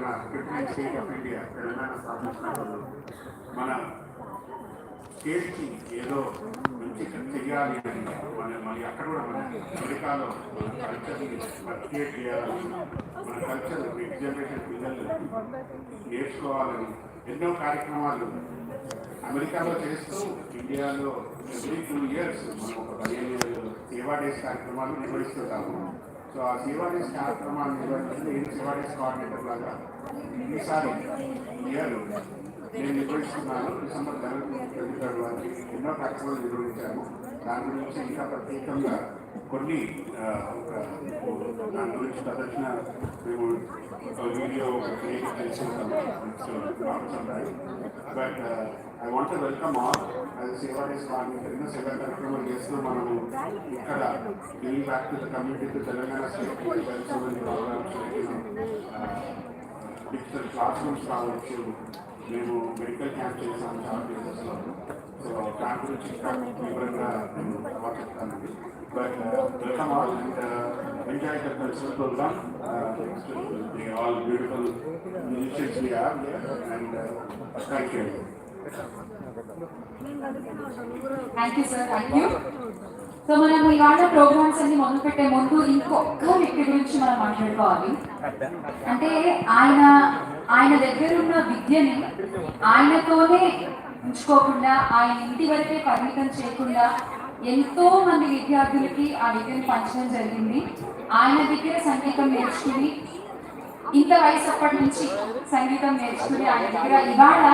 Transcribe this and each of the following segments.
Telangana state of India Telangana స్థాపించినప్పుడు మన స్టేట్కి ఏదో మంచి చెయ్యాలి అని మళ్ళీ అక్కడ కూడా మన అమెరికాలో మన కల్చర్ని క్రియేట్ చేయాలని మన కల్చర్ నెక్స్ట్ జనరేషన్ పిల్లలు నేర్చుకోవాలని ఎన్నో కార్యక్రమాలు అమెరికాలో చేస్తూ ఇండియాలో ఎవ్రీ 2 years మనం ఒక 15 సేవా డేస్ కార్యక్రమాలు నిర్వహిస్తుంటాము. సో ఆ సేవా డేస్ కార్యక్రమాలు నిర్వహించి నేను సేవా డేస్ కోఆర్డినేటర్ లాగా ఈసారి ఇయర్ నేను నిర్వహిస్తున్నాను. డిసెంబర్ 23 వారికి ఎన్నో కార్యక్రమాలు నిర్వహించాము. దాని గురించి ఇంకా ప్రత్యేకంగా కొన్ని దాని గురించి ప్రదర్శన మేము వీడియో క్రియేట్ చేసుకుంటాము. But I want to welcome all అది సేవా డేస్ కోఆర్డినేటర్ ఎన్నో సేవా కార్యక్రమాలు చేస్తూ మనము ఇక్కడ giving back to the community Telangana state programmes digital classrooms కావచ్చు. మేము మెడికల్ క్యాంప్ చేసాము చాలా ప్లేసెస్లో. సో దాని గురించి ఇంకా వివరంగా నేను చెప్తానండి. But welcome all and enjoy the cultural programme. All beautiful musicians we have here and thank you. Thank you sir, thank you. So మనం ఇవాళ ప్రోగ్రామ్స్ అన్ని మొదలు పెట్టే ముందు ఇంకొక వ్యక్తి గురించి మనం మాట్లాడుకోవాలి. అంటే ఆయన దగ్గర ఉన్న విద్యని ఆయనతోనే ఉంచుకోకుండా ఆయన ఇంటి వరకే పరిమితం చేయకుండా ఎంతో మంది విద్యార్థులకి ఆ విద్యను పంచడం జరిగింది. ఆయన దగ్గర సంగీతం నేర్చుకుని ఇంత వయసు అప్పటి నుంచి సంగీతం నేర్చుకుని ఆయన దగ్గర ఇవాళ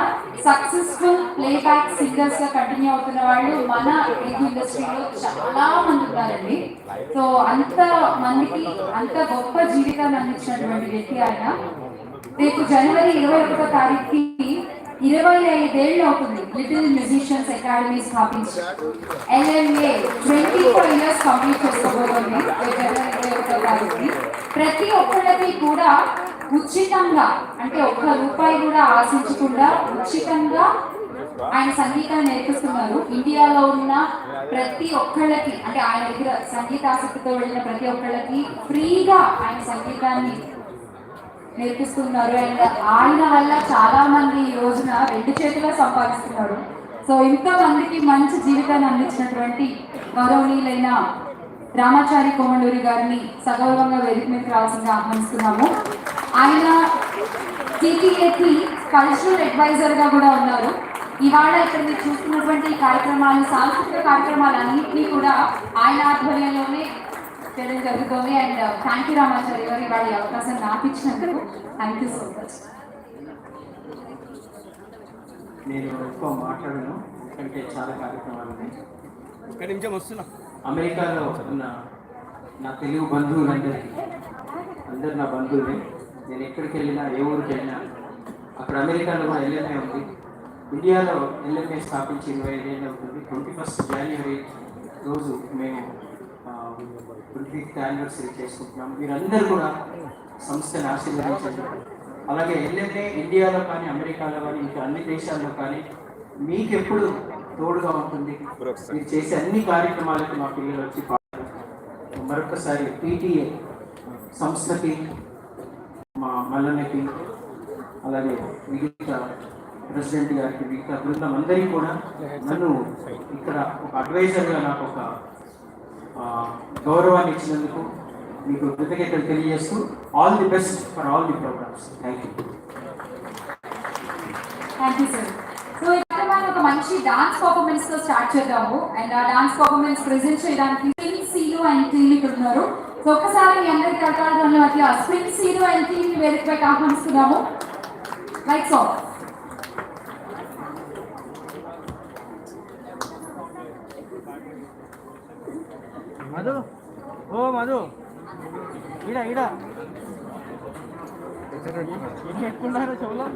సక్సెస్ఫుల్ ప్లేబ్యాక్ సింగర్స్ గా కంటిన్యూ అవుతున్న వాళ్ళు మన తెలుగు ఇండస్ట్రీలో చాలా మంది ఉన్నారండి. సో అంత మందికి అంత గొప్ప జీవితాన్ని అందించినటువంటి వ్యక్తి ఆయన. రేపు జనవరి 21వ తారీఖుకి 25 ఏళ్ళు అవుతుంది లిటిల్ మ్యూజిషియన్స్ అకాడమీ స్థాపించి. LMA 24 years కంప్లీట్ చేసుకోబోతుంది జనవరి 21వ తారీఖుకి. ప్రతి ఒక్కళ్ళకి కూడా ఉచితంగా, అంటే ₹1 కూడా ఆశించకుండా ఉచితంగా ఆయన సంగీతాన్ని నేర్పిస్తున్నారు. ఇండియాలో ఉన్న ప్రతి ఒక్కళ్ళకి, అంటే ఆయన దగ్గర సంగీతాసక్తితో వెళ్ళిన ప్రతి ఒక్కళ్ళకి ఫ్రీగా ఆయన సంగీతాన్ని నేర్పిస్తున్నారు. అండ్ ఆయన వల్ల చాలా మంది ఈ రోజున 2 చేతుల్లో సంపాదిస్తున్నారు. సో ఇంత మందికి మంచి జీవితాన్ని అందించినటువంటి గౌరవనీయులైన రామాచారి కోమండూరి గారిని సగౌరవంగా వేదిక మీదకి రావాల్సిందిగా ఆహ్వానిస్తున్నాము. ఆయన TTAకి కల్చరల్ అడ్వైజర్ గా కూడా ఉన్నారు. ఇవాళ ఇక్కడ మీరు చూస్తున్నటువంటి కార్యక్రమాలు, సాంస్కృతిక కార్యక్రమాలు అన్నింటినీ కూడా ఆయన ఆధ్వర్యంలోనే చేయడం జరుగుతుంది. అండ్ థ్యాంక్ యూ రామాచారి గారు ఇవాళ ఈ అవకాశం నాకు ఇచ్చినందుకు. Thank you so much. నేను ఎక్కువ మాట్లాడను ఎందుకంటే చాలా కార్యక్రమాలు ఉన్నాయి. ఒక్క నిమిషం వస్తున్నా. అమెరికాలో ఉన్న నా తెలుగు బంధువులందరికీ, అందరు నా బంధువులే. నేను ఎక్కడికి వెళ్ళినా, ఏ ఊరికి వెళ్ళినా, అక్కడ అమెరికాలో కూడా LMA ఉంది. ఇండియాలో LMA స్థాపించి 25 ఏళ్ళు అవుతుంది. 21st January రోజు మేము 25th anniversary చేసుకుంటున్నాం. మీరందరూ కూడా సంస్థను ఆశీర్వదించండి. అలాగే LMA ఇండియాలో కానీ, అమెరికాలో కానీ, ఇంకా అన్ని దేశాల్లో కానీ మీకు ఎప్పుడు తోడుగా ఉంటుంది. మీరు చేసే అన్ని కార్యక్రమాలకు మా పిల్లలు వచ్చి మరొకసారి PTA సంస్థకి, మా మల్లన్నకి, అలాగే మిగతా ప్రెసిడెంట్ గారికి, మిగతా బృందం అందరికీ కూడా నన్ను ఇక్కడ ఒక అడ్వైజర్గా నాకు ఒక గౌరవాన్ని ఇచ్చినందుకు మీకు కృతజ్ఞతలు తెలియజేస్తూ all the best for all the programmes. Thank you. Thank you sir. So ఇక్కడ మనం ఒక మంచి డాన్స్ పర్ఫార్మెన్స్ తో స్టార్ట్ చేద్దాము. అండ్ ఆ డాన్స్ పర్ఫార్మెన్స్ ప్రెజెంట్ చేయడానికి స్ప్రింగ్ సీలు అండ్ టీమ్ ఇక్కడ ఉన్నారు. సో ఒకసారి మీ అందరి కలకాలంలో మధ్య స్ప్రింగ్ సీలు అండ్ టీమ్ వేదికపై ఆహ్వానిస్తున్నాము. Lights off. మధు, ఓ మధు, ఈడ ఈడ ఏం పెట్టుకున్నారు చెవులో?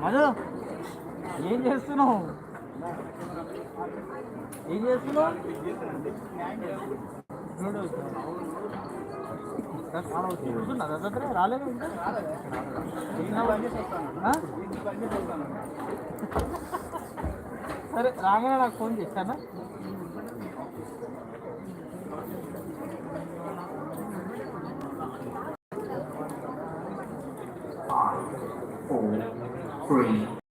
మధు, ఏం చేస్తున్నావు? ఏం చేస్తున్నావు? కూర్చున్నా దగ్గర రాలేదు ఇంకా. సరే రాగానే నాకు ఫోన్ చేస్తానా? 5, 4, 3,